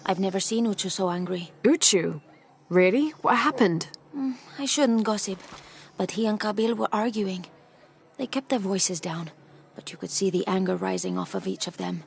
I've never seen Uchu so angry. Uchu? Really? What happened? I shouldn't gossip, but he and Kabil were arguing. They kept their voices down, but you could see the anger rising off of each of them.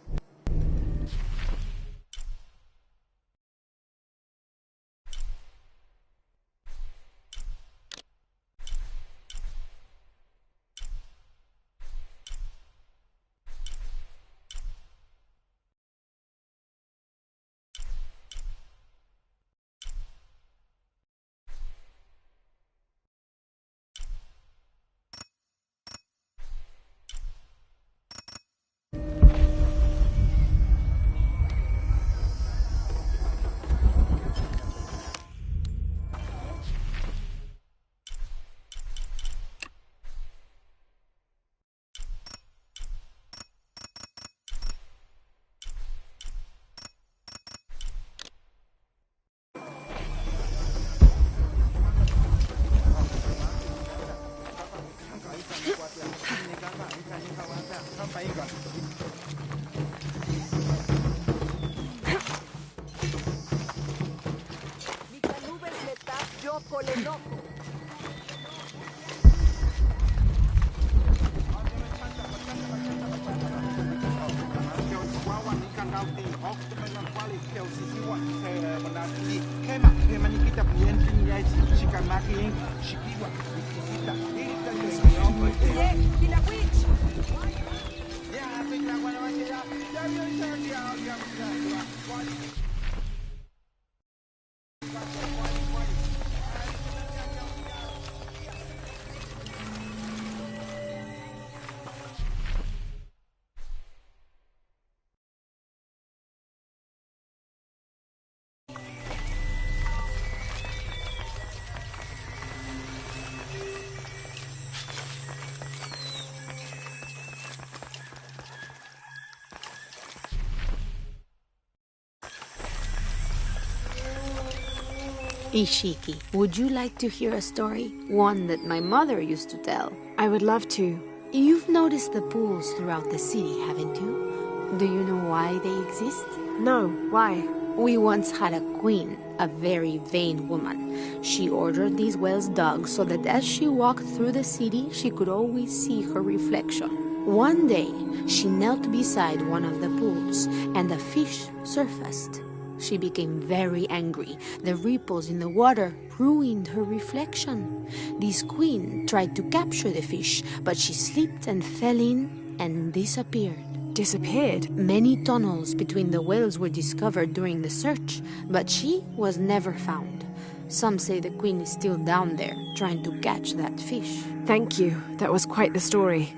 Ishiki, would you like to hear a story? One that my mother used to tell. I would love to. You've noticed the pools throughout the city, haven't you? Do you know why they exist? No, why? We once had a queen, a very vain woman. She ordered these wells dug so that as she walked through the city, she could always see her reflection. One day, she knelt beside one of the pools, and a fish surfaced. She became very angry. The ripples in the water ruined her reflection. This queen tried to capture the fish, but she slipped and fell in and disappeared. Disappeared? Many tunnels between the wells were discovered during the search, but she was never found. Some say the queen is still down there, trying to catch that fish. Thank you. That was quite the story.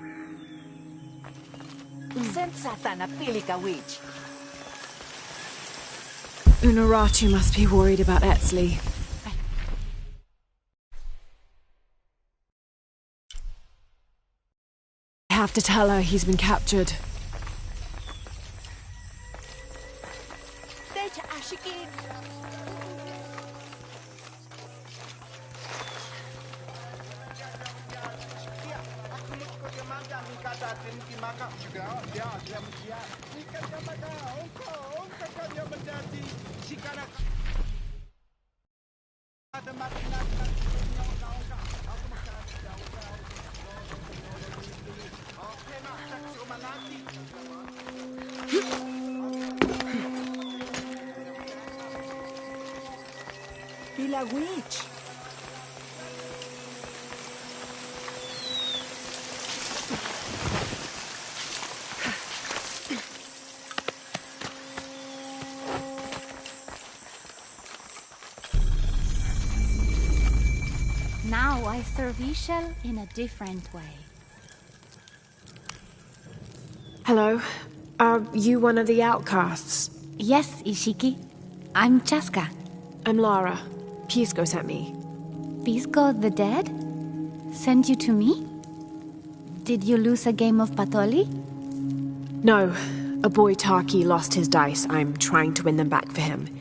Sensata pili ka witch. Unuratu must be worried about Etzli. I have to tell her he's been captured. Pila witch. Now I serve Ishel in a different way. Hello. Are you one of the outcasts? Yes, Ishiki. I'm Chaska. I'm Lara. Pisco sent me. Pisco the dead? Sent you to me? Did you lose a game of Patoli? No. A boy Taki lost his dice. I'm trying to win them back for him.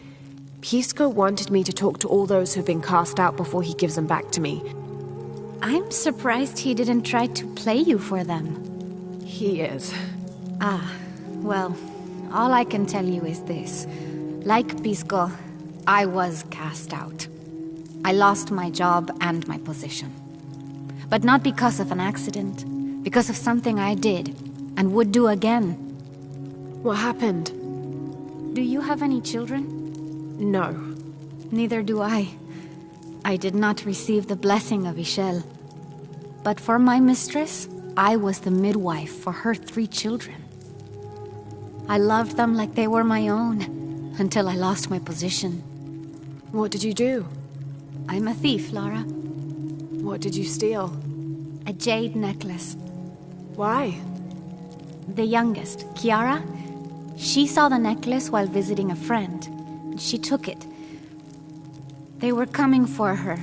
Pisco wanted me to talk to all those who've been cast out before he gives them back to me. I'm surprised he didn't try to play you for them. He is. Ah, well, All I can tell you is this. Like Pisco, I was cast out. I lost my job and my position. But not because of an accident. Because of something I did, and would do again. What happened? Do you have any children? No. Neither do I. I did not receive the blessing of Ishel. But for my mistress, I was the midwife for her 3 children. I loved them like they were my own, until I lost my position. What did you do? I'm a thief, Lara. What did you steal? A jade necklace. Why? The youngest, Kiara, she saw the necklace while visiting a friend. She took it. They were coming for her.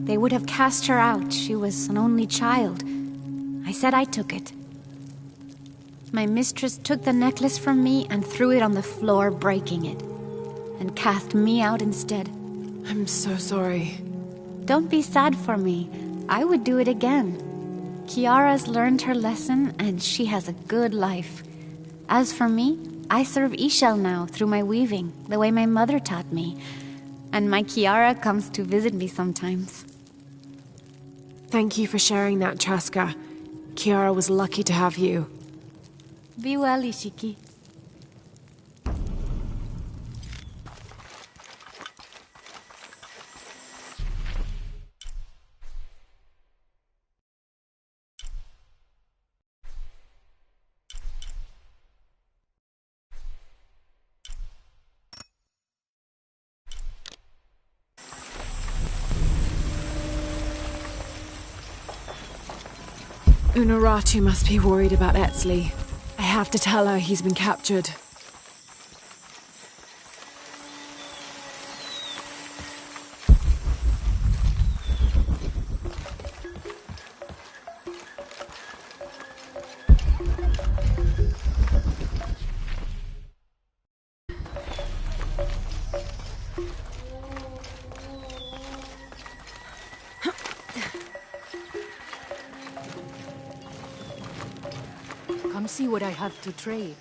They would have cast her out. She was an only child. I said I took it. My mistress took the necklace from me and threw it on the floor, breaking it. And cast me out instead. I'm so sorry. Don't be sad for me. I would do it again. Kiara's learned her lesson, and she has a good life. As for me, I serve Ishel now through my weaving, the way my mother taught me. And my Kiara comes to visit me sometimes. Thank you for sharing that, Chaska. Kiara was lucky to have you. Be well, Ishiki. Unuratu must be worried about Etzli. I have to tell her he's been captured. Come see what I have to trade.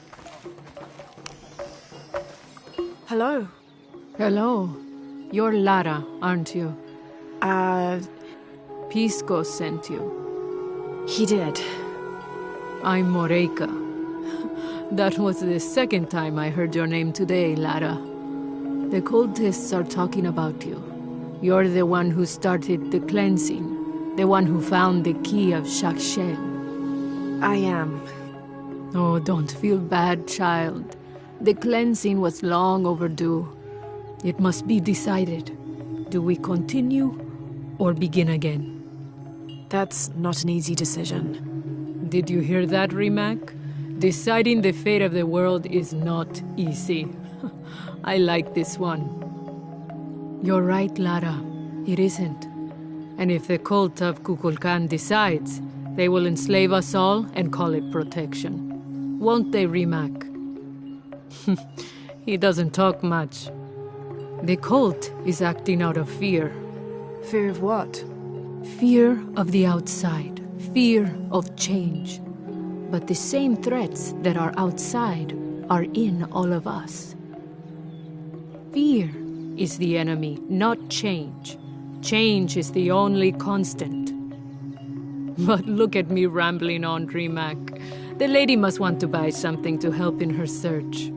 Hello? Hello. You're Lara, aren't you? Pisco sent you. He did. I'm Moreika. That was the second time I heard your name today, Lara. The cultists are talking about you. You're the one who started the cleansing. The one who found the key of Shakshel. I am. Oh, don't feel bad, child. The cleansing was long overdue. It must be decided. Do we continue or begin again? That's not an easy decision. Did you hear that, Rimac? Deciding the fate of the world is not easy. I like this one. You're right, Lara. It isn't. And if the cult of Kukulkan decides, they will enslave us all and call it protection. Won't they, Rimac? He doesn't talk much. The cult is acting out of fear. Fear of what? Fear of the outside. Fear of change. But the same threats that are outside are in all of us. Fear is the enemy, not change. Change is the only constant. But look at me rambling on, Rimac. The lady must want to buy something to help in her search.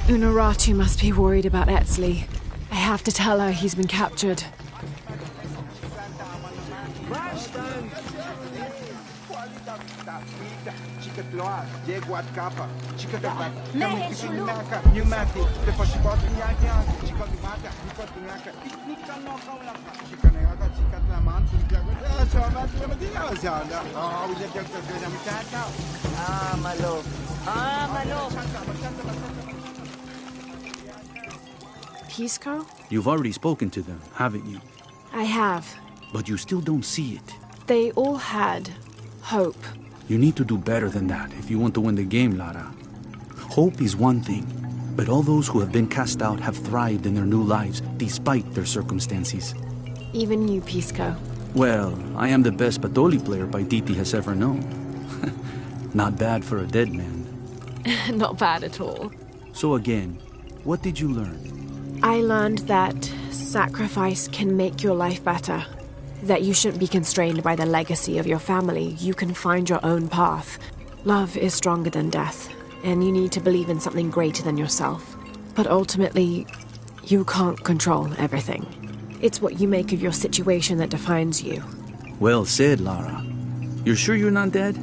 Unuratu must be worried about Etzli. I have to tell her he's been captured. Pisco? You've already spoken to them, haven't you? I have. But you still don't see it. They all had hope. You need to do better than that if you want to win the game, Lara. Hope is one thing, but all those who have been cast out have thrived in their new lives despite their circumstances. Even you, Pisco. Well, I am the best Patoli player Paititi has ever known. Not bad for a dead man. Not bad at all. So again, what did you learn? I learned that sacrifice can make your life better. That you shouldn't be constrained by the legacy of your family. You can find your own path. Love is stronger than death, and you need to believe in something greater than yourself. But ultimately, you can't control everything. It's what you make of your situation that defines you. Well said, Lara. You're sure you're not dead?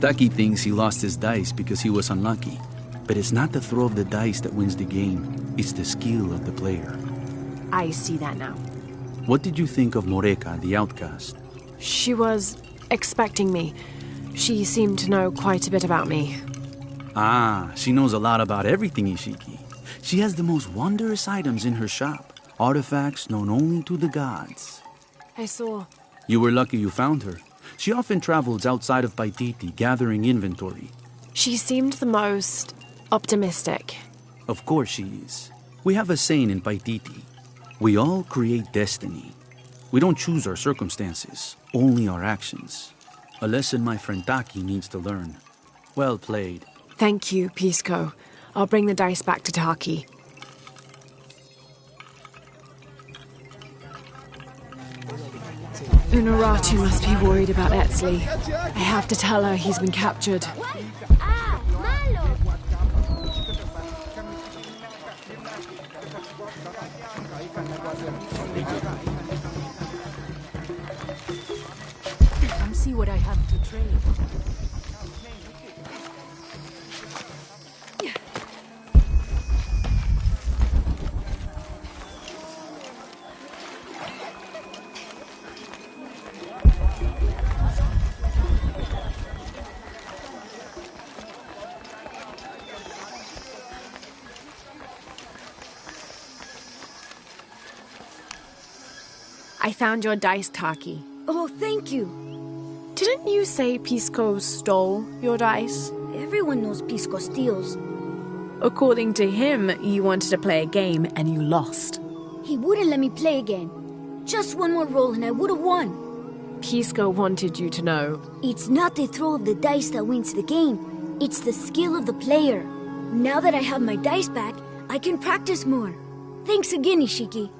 Taki thinks he lost his dice because he was unlucky. But it's not the throw of the dice that wins the game. It's the skill of the player. I see that now. What did you think of Moreka, the outcast? She was expecting me. She seemed to know quite a bit about me. Ah, she knows a lot about everything, Ishiki. She has the most wondrous items in her shop. Artifacts known only to the gods. I saw. You were lucky you found her. She often travels outside of Paititi, gathering inventory. She seemed the most optimistic. Of course she is. We have a saying in Paititi. We all create destiny. We don't choose our circumstances, only our actions. A lesson my friend Taki needs to learn. Well played. Thank you, Pisco. I'll bring the dice back to Taki. Unuratu must be worried about Etzli. I have to tell her he's been captured. Come see what I have to trade. I found your dice, Taki. Oh, thank you. Didn't you say Pisco stole your dice? Everyone knows Pisco steals. According to him, you wanted to play a game and you lost. He wouldn't let me play again. Just one more roll and I would have won. Pisco wanted you to know. It's not the throw of the dice that wins the game. It's the skill of the player. Now that I have my dice back, I can practice more. Thanks again, Ishiki.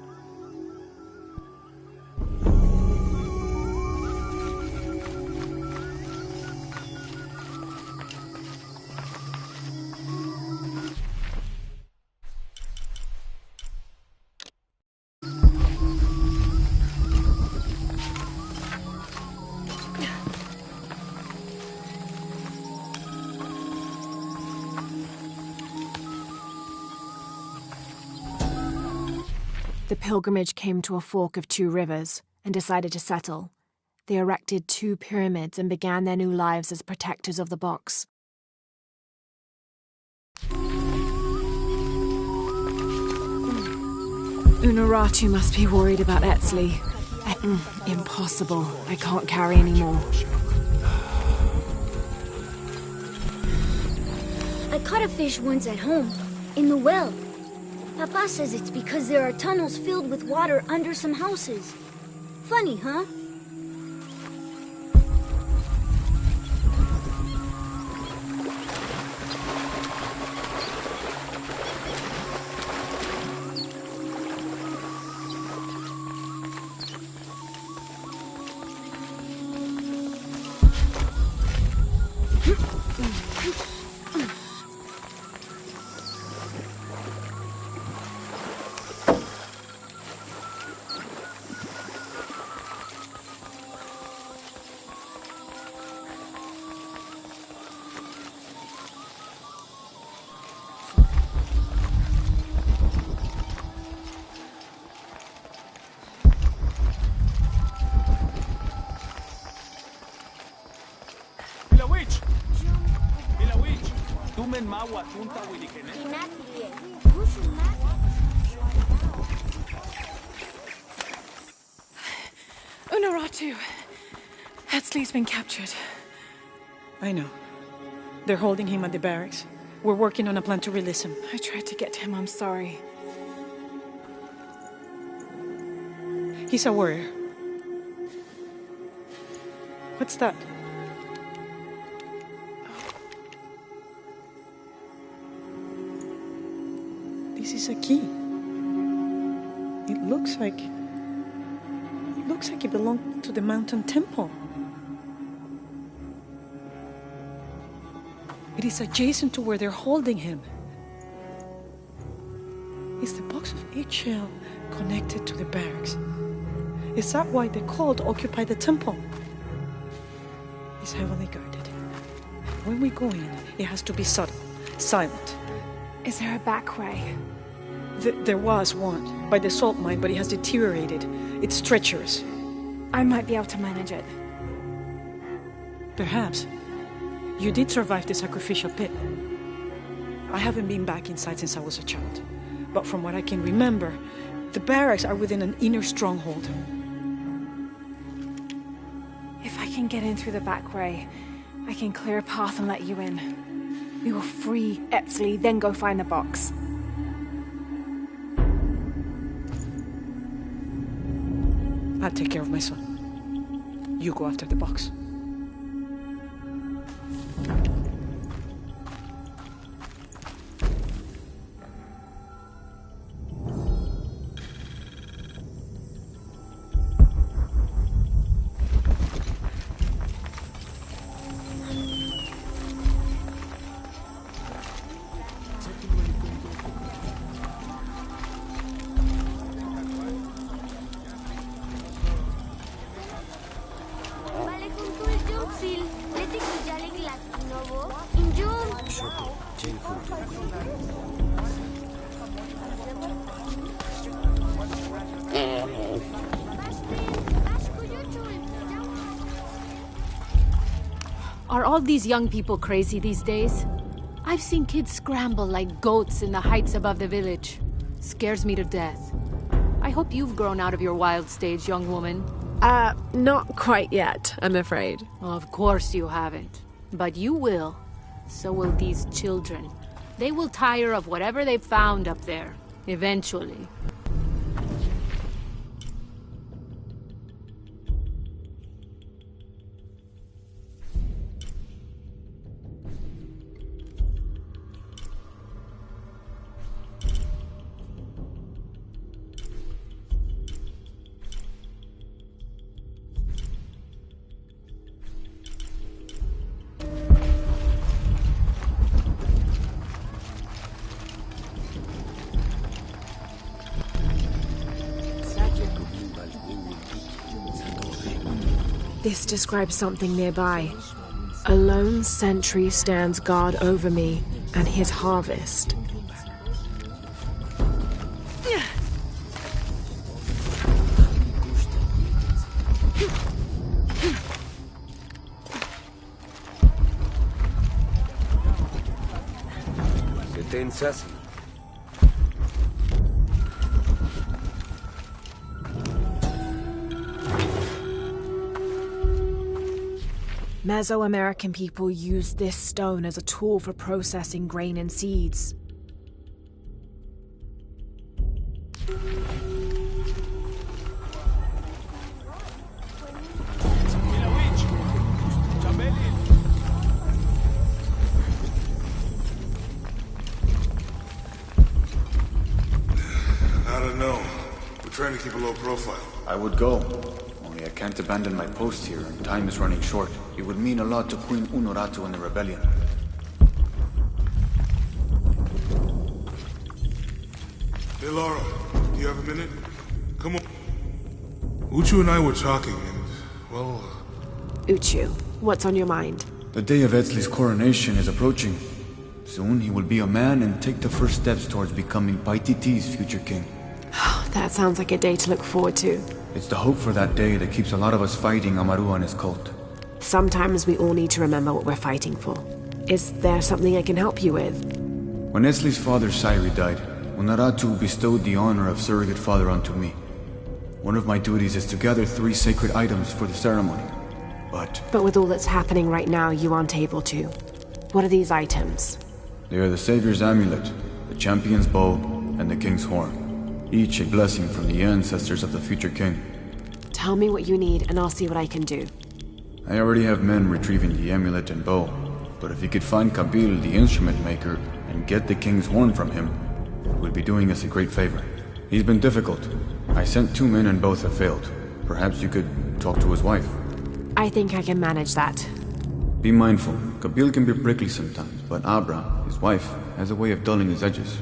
The pilgrimage came to a fork of 2 rivers and decided to settle. They erected 2 pyramids and began their new lives as protectors of the box. Unuratu must be worried about Etzli. Impossible. I can't carry anymore. I caught a fish once at home, in the well. Papa says it's because there are tunnels filled with water under some houses. Funny, huh? Unuratu. Hetzley's been captured. I know. They're holding him at the barracks. We're working on a plan to release him. I tried to get him, I'm sorry. He's a warrior. What's that? This is a key. It looks like it belonged to the mountain temple. It is adjacent to where they're holding him. Is the box of HL connected to the barracks? Is that why the cult occupied the temple? It's heavily guarded. When we go in, it has to be subtle, silent. Is there a back way? There was one, by the salt mine, but it has deteriorated. It's treacherous. I might be able to manage it. Perhaps. You did survive the sacrificial pit. I haven't been back inside since I was a child. But from what I can remember, the barracks are within an inner stronghold. If I can get in through the back way, I can clear a path and let you in. We will free Etzley, then go find the box. I'll take care of my son. You go after the box. Are all these young people crazy these days? I've seen kids scramble like goats in the heights above the village. Scares me to death. I hope you've grown out of your wild stage, young woman. Not quite yet, I'm afraid. Of course you haven't. But you will. So will these children. They will tire of whatever they've found up there. Eventually. This describes something nearby. A lone sentry stands guard over me and his harvest. Mesoamerican people used this stone as a tool for processing grain and seeds. I don't know. We're trying to keep a low profile. I would go. Only I can't abandon my post here, and time is running short. It would mean a lot to Queen Unuratu and the rebellion. Hey, Laura, do you have a minute? Come on. Uchu and I were talking, and, well... Uchu, what's on your mind? The day of Etzley's coronation is approaching. Soon he will be a man and take the first steps towards becoming Paititi's future king. That sounds like a day to look forward to. It's the hope for that day that keeps a lot of us fighting Amaru and his cult. Sometimes we all need to remember what we're fighting for. Is there something I can help you with? When Esley's father Sairi died, Unaratu bestowed the honor of surrogate father onto me. One of my duties is to gather 3 sacred items for the ceremony. But with all that's happening right now, you aren't able to. What are these items? They are the Savior's amulet, the champion's bow, and the king's horn. Each a blessing from the ancestors of the future king. Tell me what you need, and I'll see what I can do. I already have men retrieving the amulet and bow, but if you could find Kabil, the instrument maker, and get the king's horn from him, it would be doing us a great favor. He's been difficult. I sent 2 men and both have failed. Perhaps you could talk to his wife. I think I can manage that. Be mindful. Kabil can be prickly sometimes, but Abra, his wife, has a way of dulling his edges.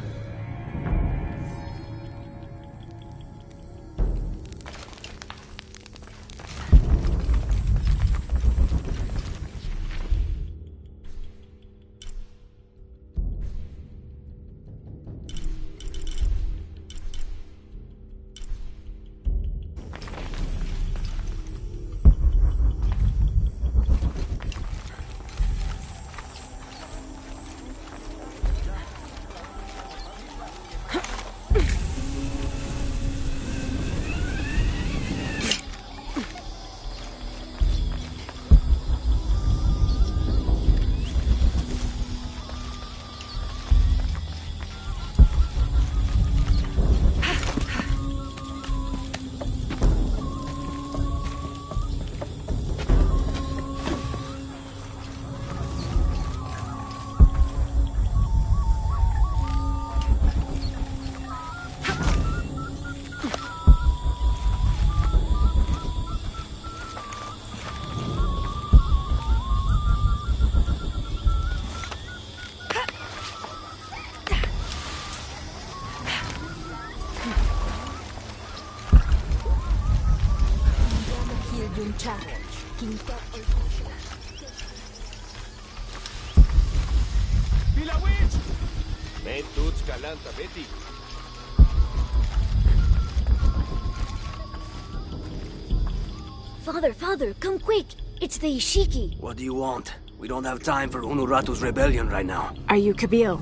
Father, come quick! It's the Ishiki. What do you want? We don't have time for Unuratu's rebellion right now. Are you Kabil?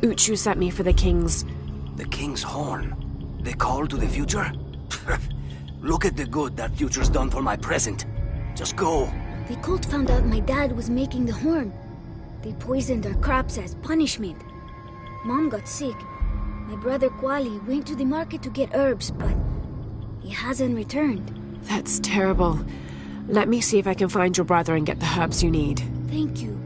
Uchu sent me for the king's... The king's horn? The call to the future? Look at the good that future's done for my present. Just go. The cult found out my dad was making the horn. They poisoned our crops as punishment. Mom got sick. My brother Kwali went to the market to get herbs, but he hasn't returned. That's terrible. Let me see if I can find your brother and get the herbs you need. Thank you.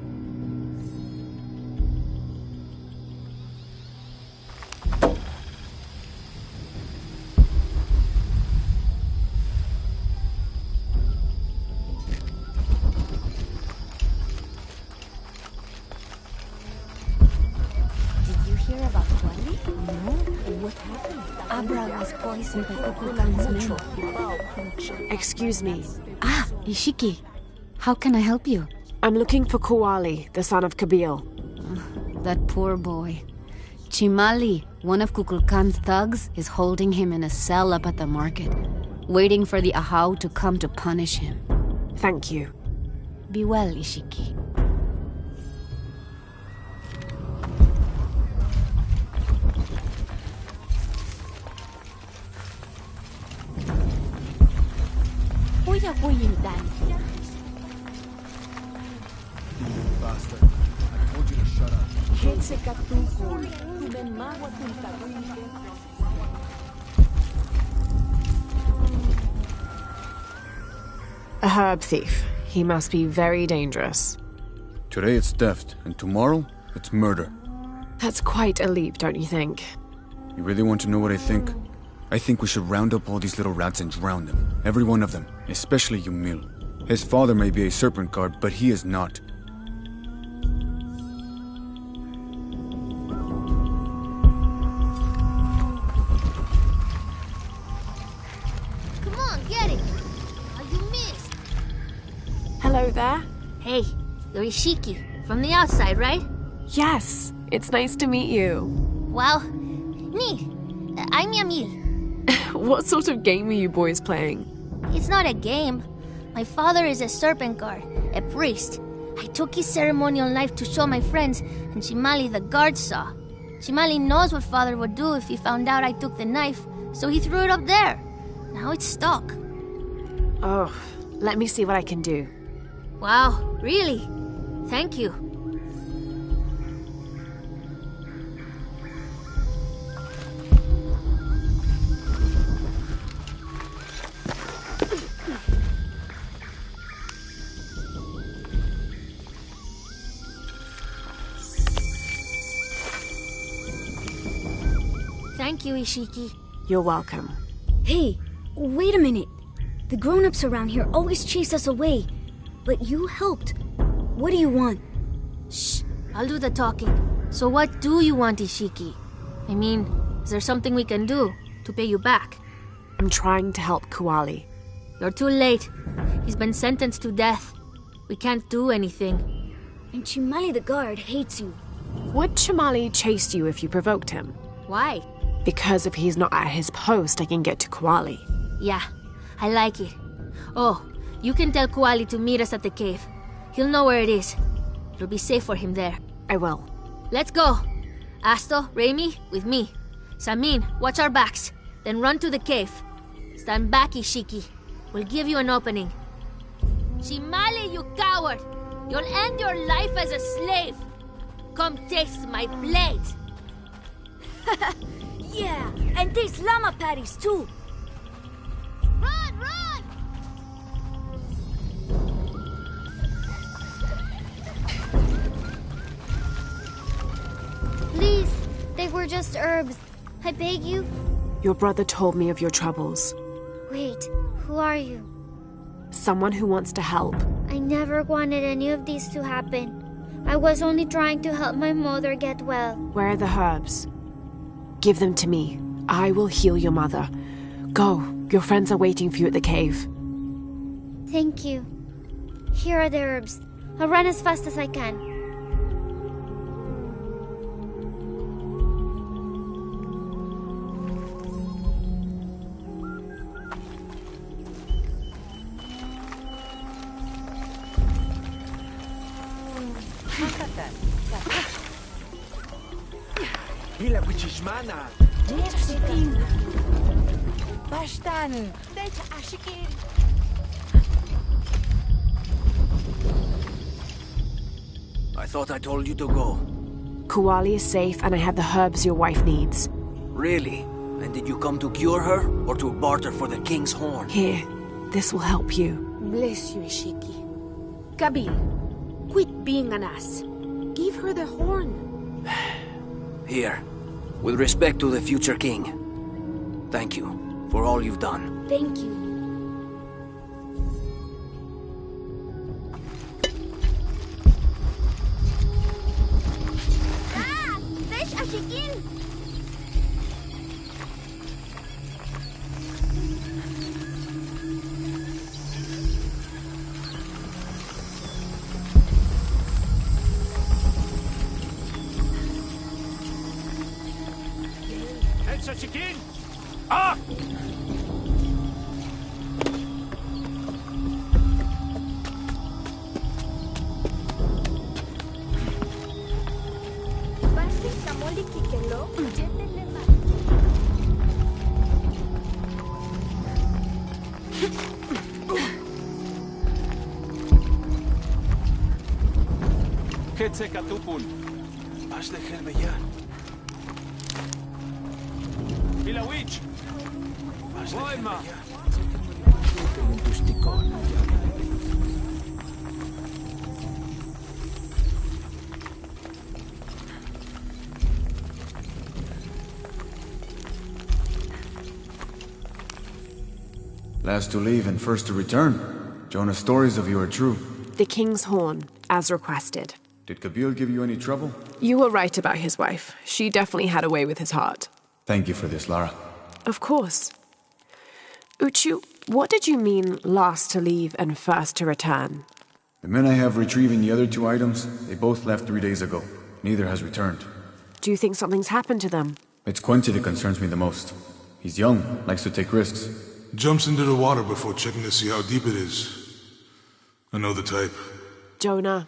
Did you hear about Kwali? No. What happened? Abra was poisoned by Kukulkan's men. Excuse me. Ah, Ishiki. How can I help you? I'm looking for Kuali, the son of Kabil. That poor boy. Chimali, one of Kukulkan's thugs, is holding him in a cell up at the market, waiting for the Ahau to come to punish him. Thank you. Be well, Ishiki. Bastard. I told you to shut up. A herb thief. He must be very dangerous. Today it's theft, and tomorrow it's murder. That's quite a leap, don't you think? You really want to know what I think? I think we should round up all these little rats and drown them. Every one of them, especially Yumil. His father may be a serpent guard, but he is not. Come on, get it! You missed! Hello there. Hey, you're Ishiki, from the outside, right? Yes, it's nice to meet you. Well, neat. I'm Yamil. What sort of game are you boys playing? It's not a game. My father is a serpent guard, a priest. I took his ceremonial knife to show my friends, and Chimali the guard saw. Chimali knows what father would do if he found out I took the knife, so he threw it up there. Now it's stuck. Oh, let me see what I can do. Wow, really? Thank you. Thank you, Ishiki. You're welcome. Hey, wait a minute. The grown-ups around here always chase us away. But you helped. What do you want? Shh, I'll do the talking. So what do you want, Ishiki? I mean, is there something we can do to pay you back? I'm trying to help Kuali. You're too late. He's been sentenced to death. We can't do anything. And Chimali the guard hates you. Would Chimali chase you if you provoked him? Why? Because if he's not at his post, I can get to Kuali. Yeah, I like it. Oh, you can tell Kuali to meet us at the cave. He'll know where it is. It'll be safe for him there. I will. Let's go. Asto, Raimi, with me. Samin, watch our backs. Then run to the cave. Stand back, Ishiki. We'll give you an opening. Chimali, you coward! You'll end your life as a slave. Come taste my blade. Yeah, and taste llama patties too. Run, run! Please, they were just herbs. I beg you. Your brother told me of your troubles. Wait, who are you? Someone who wants to help. I never wanted any of these to happen. I was only trying to help my mother get well. Where are the herbs? Give them to me. I will heal your mother. Go. Your friends are waiting for you at the cave. Thank you. Here are the herbs. I'll run as fast as I can. Hila Wichishmana. Bashtan. Ashikin. I thought I told you to go. Kuali is safe and I have the herbs your wife needs. Really? And did you come to cure her or to barter for the king's horn? Here, this will help you. Bless you, Ishiki. Kabil, quit being an ass. Give her the horn. Here, with respect to the future king. Thank you for all you've done. Thank you. Ah! Fish, Ashikin! Ashikin! Ah! Ketze katupun. Ashle helbeya. Ilawich. Voima. Last to leave and first to return. Jonah's stories of you are true. The king's horn, as requested. Did Kabil give you any trouble? You were right about his wife. She definitely had a way with his heart. Thank you for this, Lara. Of course. Uchu, what did you mean last to leave and first to return? The men I have retrieving the other 2 items, they both left 3 days ago. Neither has returned. Do you think something's happened to them? It's Quincy that concerns me the most. He's young, likes to take risks. Jumps into the water before checking to see how deep it is. I know the type. Jonah,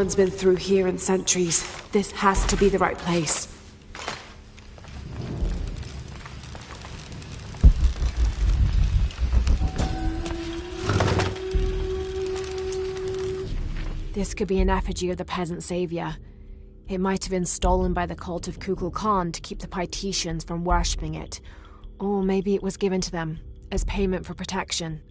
one's been through here in centuries. This has to be the right place. This could be an effigy of the peasant savior. It might have been stolen by the cult of Kukulkan to keep the Paititians from worshipping it. Or maybe it was given to them as payment for protection.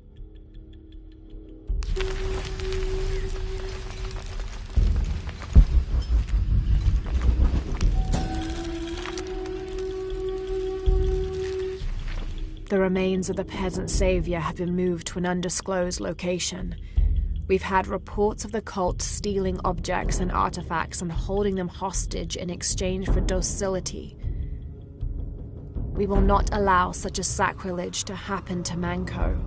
The remains of the peasant savior have been moved to an undisclosed location. We've had reports of the cult stealing objects and artifacts and holding them hostage in exchange for docility. We will not allow such a sacrilege to happen to Manko.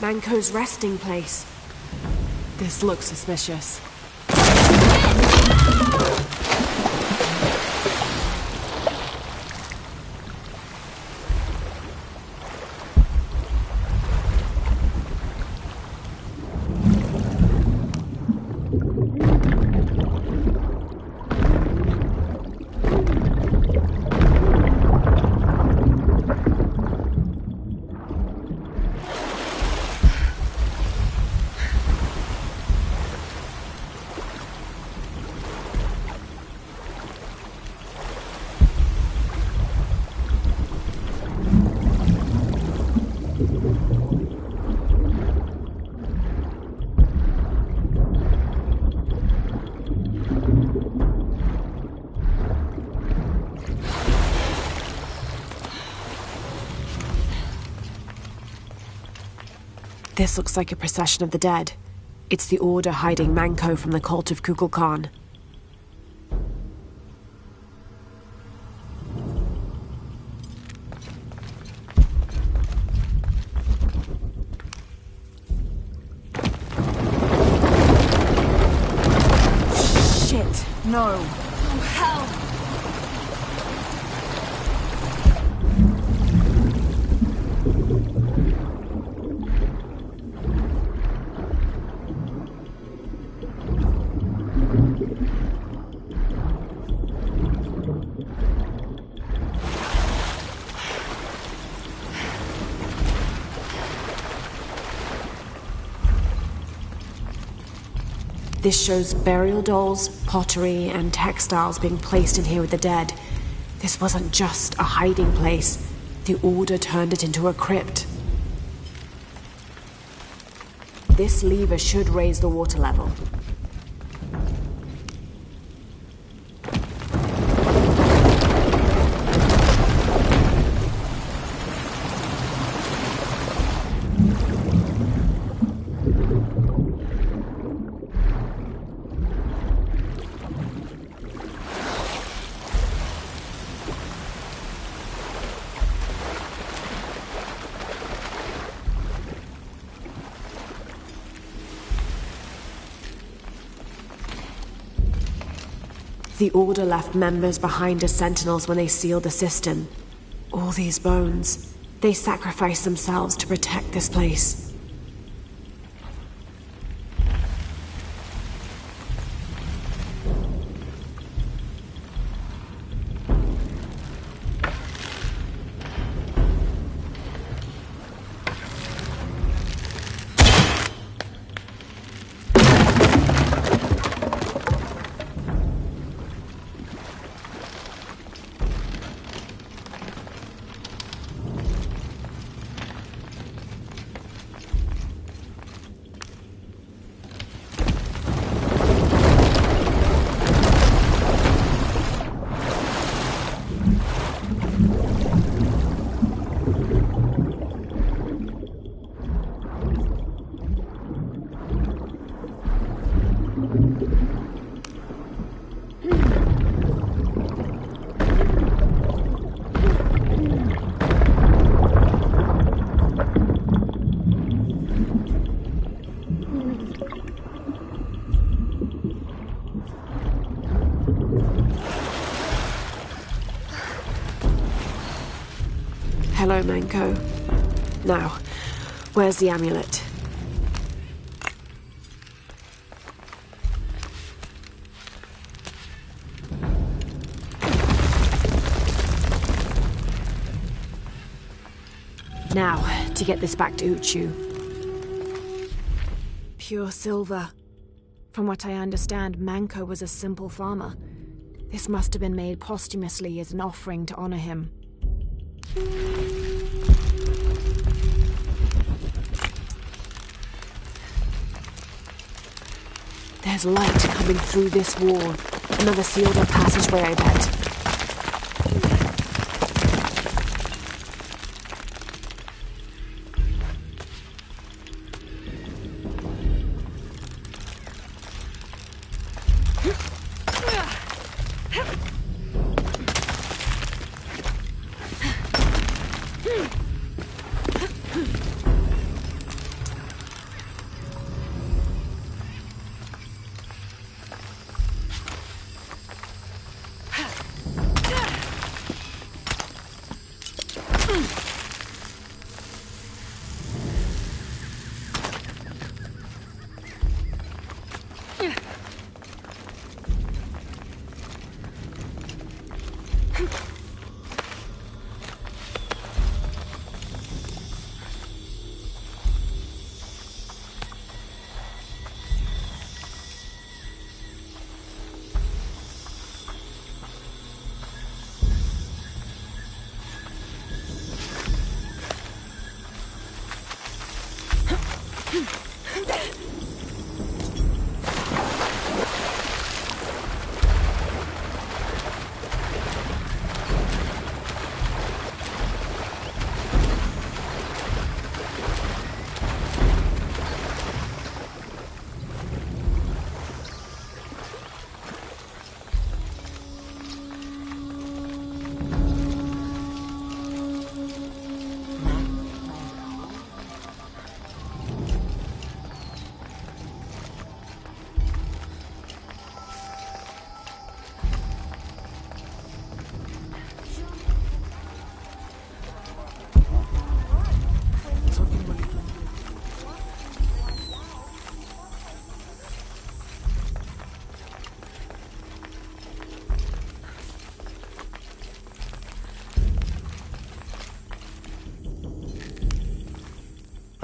Manko's resting place. This looks suspicious. This looks like a procession of the dead. It's the Order hiding Manko from the cult of Kukulkan. Shit, no. Oh, hell! This shows burial dolls, pottery, and textiles being placed in here with the dead. This wasn't just a hiding place. The Order turned it into a crypt. This lever should raise the water level. The Order left members behind as sentinels when they sealed the cistern. All these bones, they sacrificed themselves to protect this place. Hello, Manko. Now, where's the amulet? Now, to get this back to Uchu. Pure silver. From what I understand, Manko was a simple farmer. This must have been made posthumously as an offering to honor him. There's light coming through this wall. Another sealed-up passageway, I bet.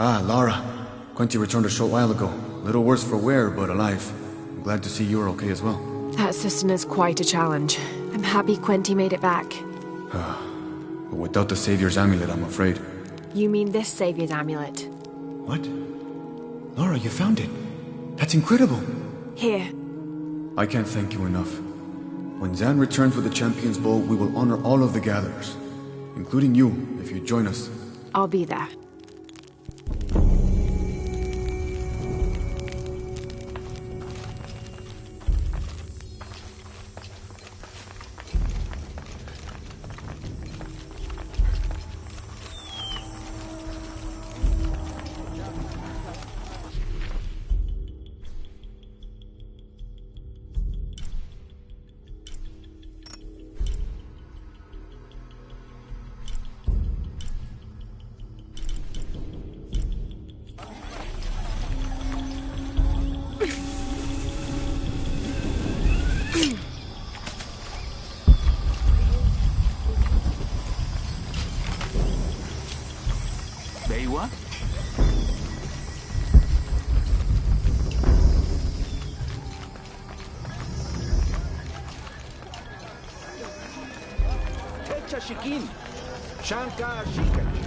Ah, Lara. Quinty returned a short while ago. A little worse for wear, but alive. I'm glad to see you're okay as well. That cistern is quite a challenge. I'm happy Quinty made it back. But without the Savior's amulet, I'm afraid. You mean this Savior's amulet? What? Lara, you found it. That's incredible. Here. I can't thank you enough. When Zan returns with the Champion's Bow, we will honor all of the gatherers. Including you, if you join us. I'll be there. Shankar Shikach.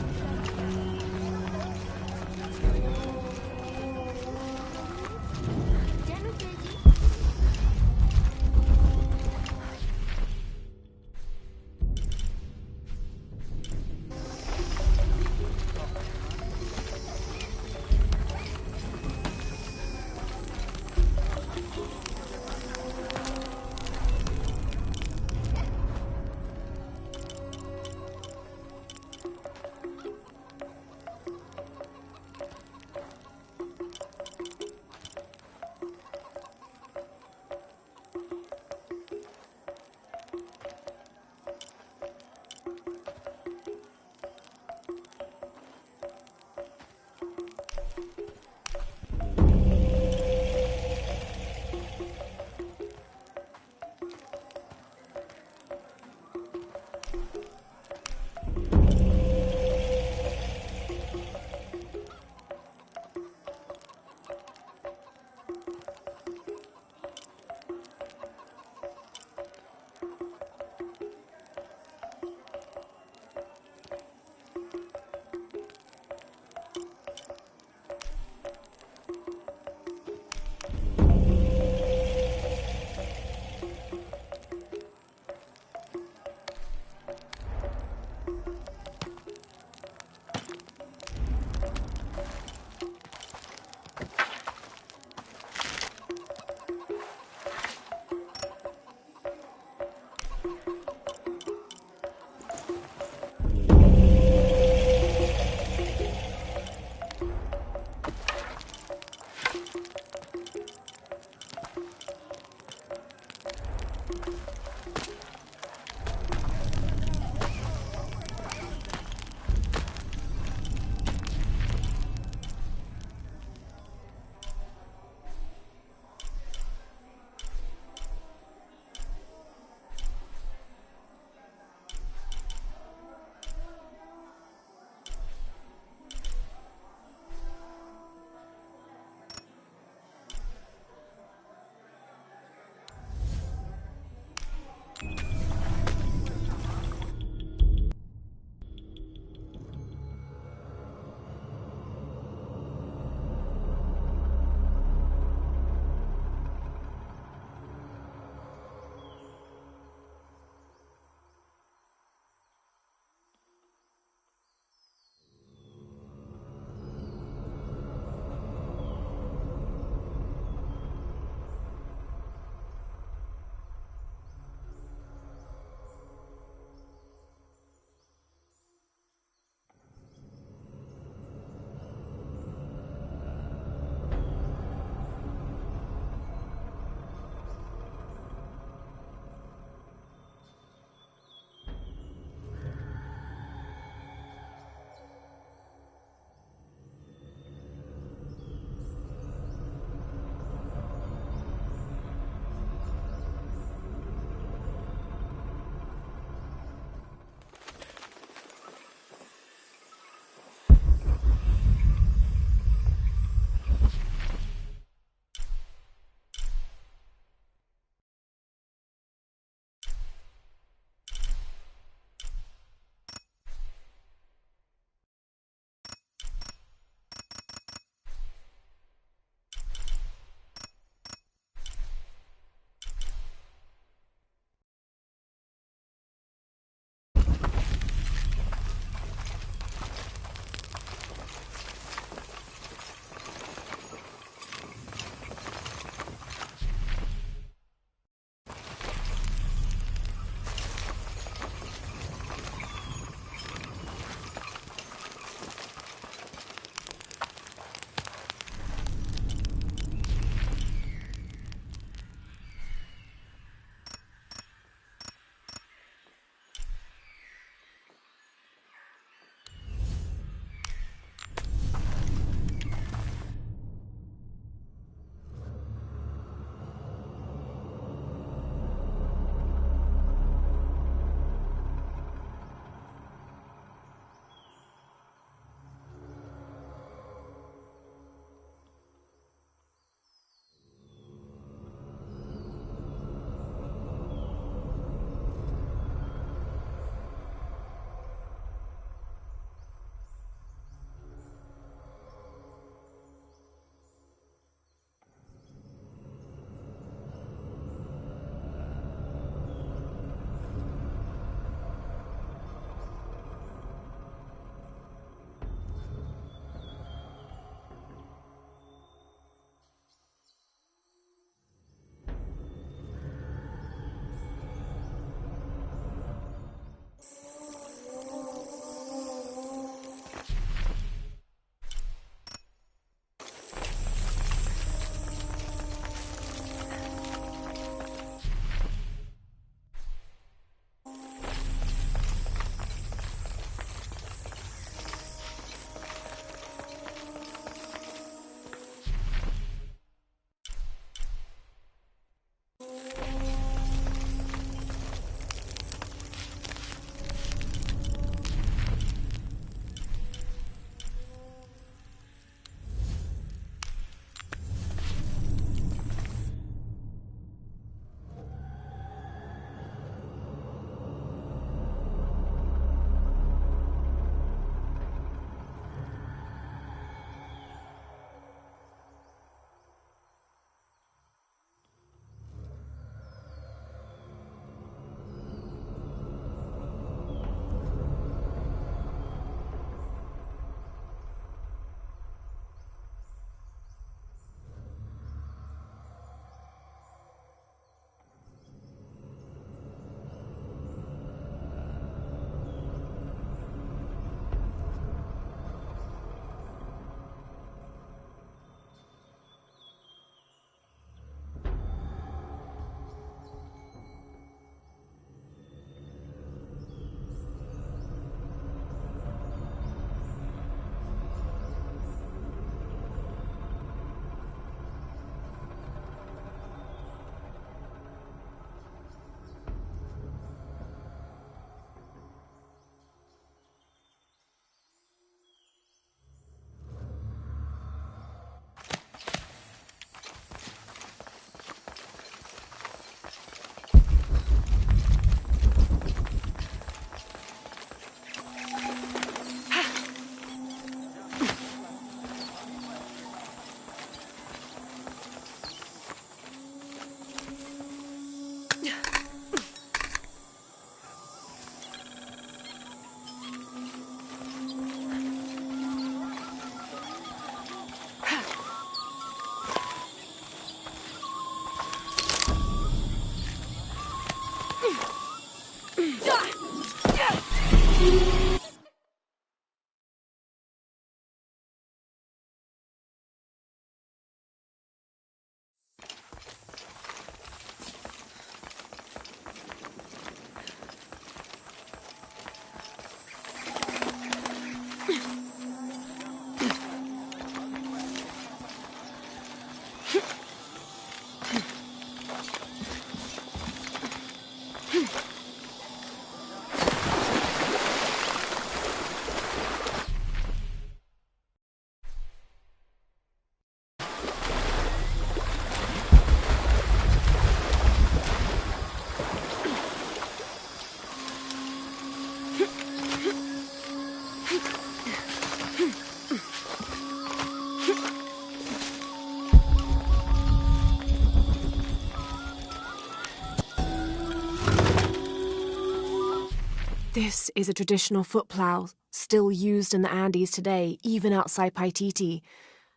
This is a traditional foot plow, still used in the Andes today, even outside Paititi.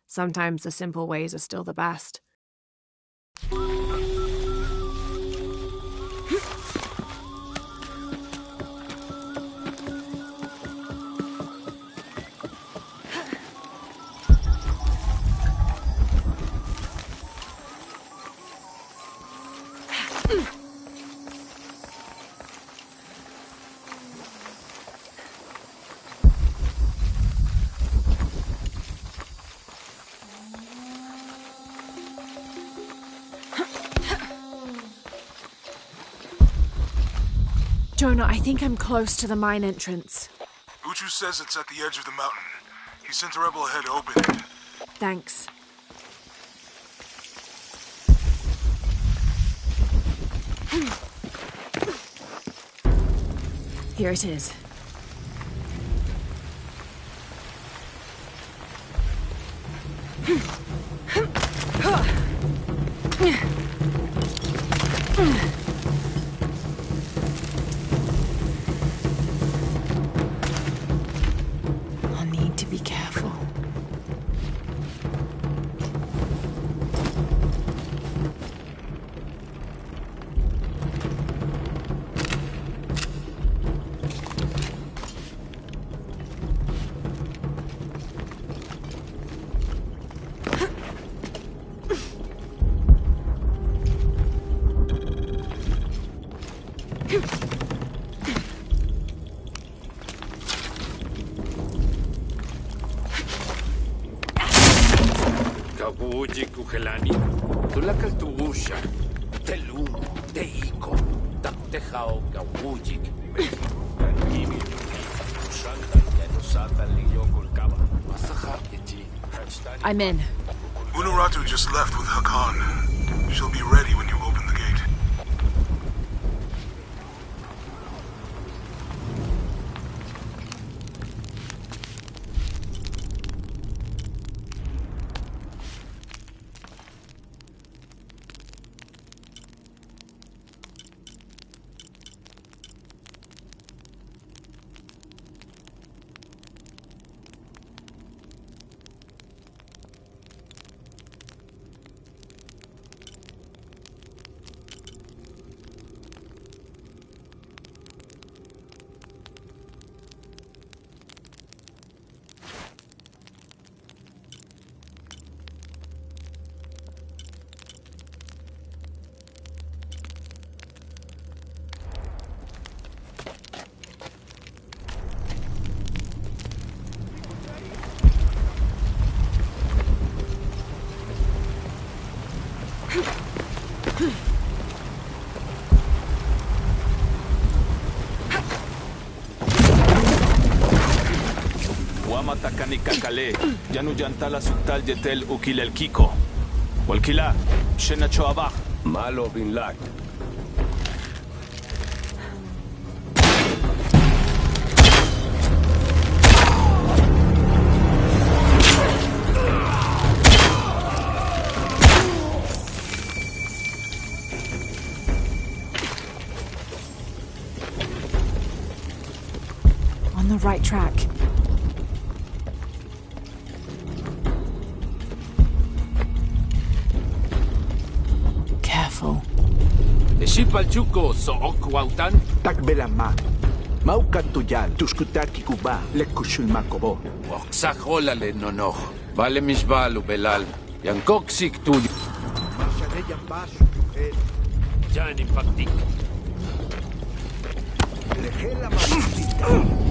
Sometimes the simple ways are still the best. Jonah, I think I'm close to the mine entrance. Uchu says it's at the edge of the mountain. He sent a rebel ahead to open it. Thanks. Here it is. I'll need to be careful. Kabuji kuhelani, tulakal tuusha, telumo, teiko, taktejao kawujik, kimi, usanta yanusata liyo kolkaba, masaha iti, I'm in. Unuratu just left with Hakan. She'll be ready when you open the gate. Wamatacani Cacale, Yanuyantala Sultal Yetel Ukil el Kiko. Walkila, Shenacho Abach. Malo bin Lak. On the right track. Careful. Shipalchuko so okwautan. Takbelama. Maukatuyal, tuskutaki kuba, lekushul makobo. Oksajolale nonoch. Vale misbalu belal. Yankoksik tuyo. Jani paktik. Lejela mamacita.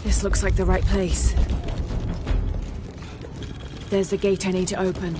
This looks like the right place. There's a gate I need to open.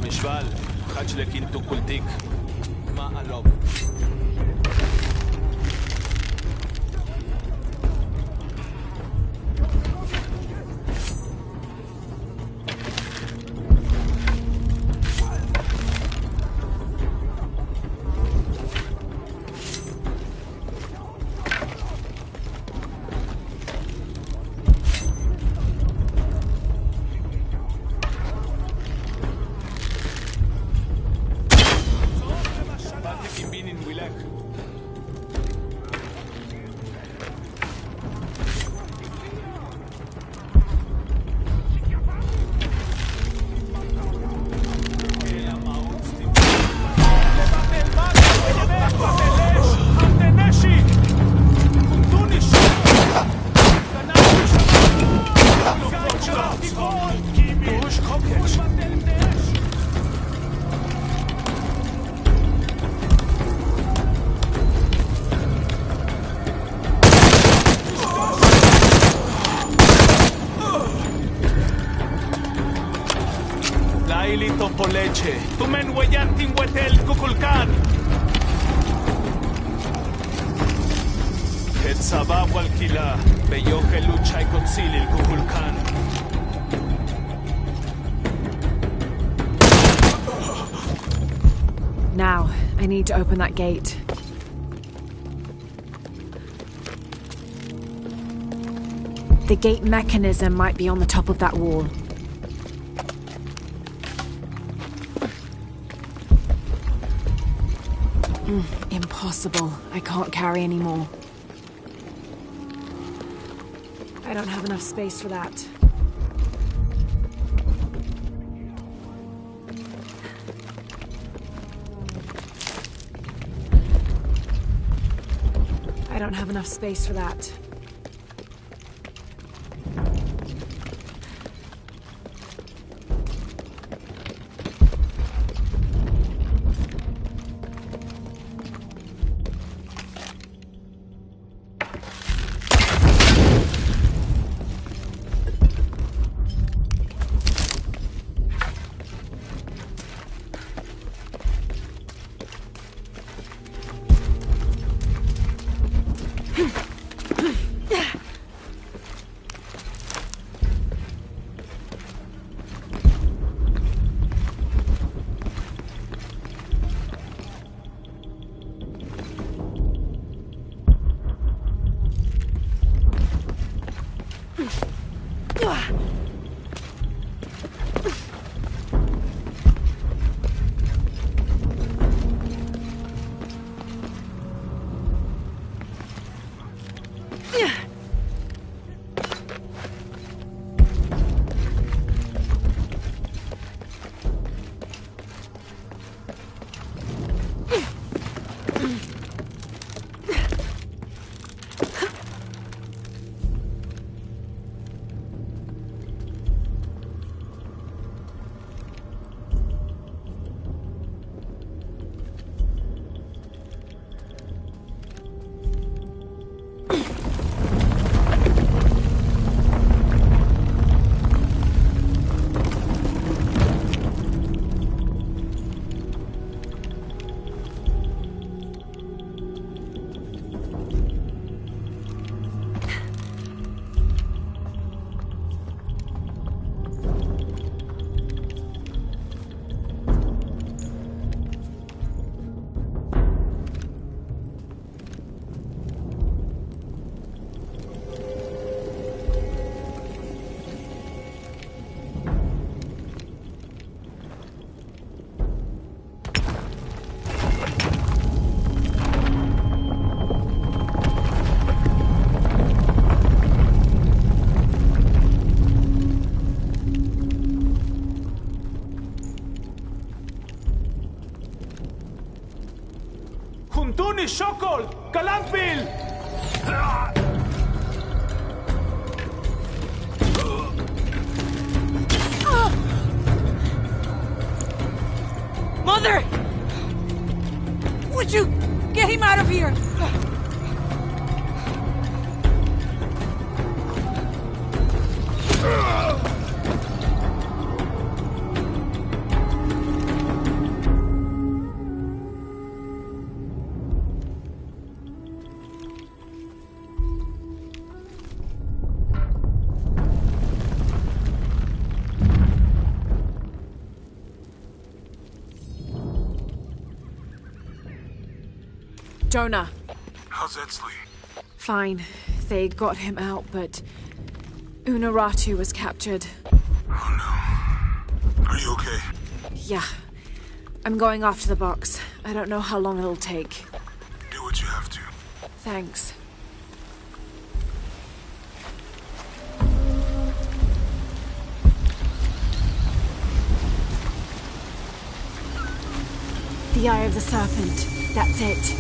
משבל, חדש לקינטו קולטיק. מה עלוב? Leche, tu men huellantin huetel cuculcán. Quetzaba hualquila, bello que lucha y concili el cuculcán. Now, I need to open that gate. The gate mechanism might be on the top of that wall. Impossible. I can't carry any more. I don't have enough space for that. I don't have enough space for that. Tuli, Shokol, Kalanpil! Mother! Would you get him out of here? Jonah. How's Etzli? Fine. They got him out, but Unuratu was captured. Oh no. Are you okay? Yeah. I'm going off to the box. I don't know how long it'll take. Do what you have to. Thanks. The Eye of the Serpent. That's it.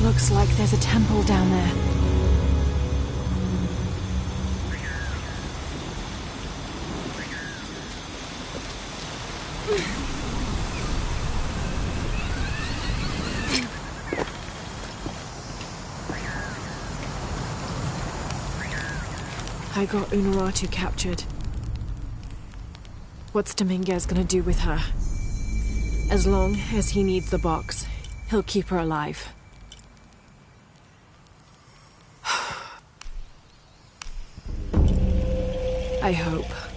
Looks like there's a temple down there. I got Unuratu captured. What's Dominguez gonna do with her? As long as he needs the box, he'll keep her alive. I hope.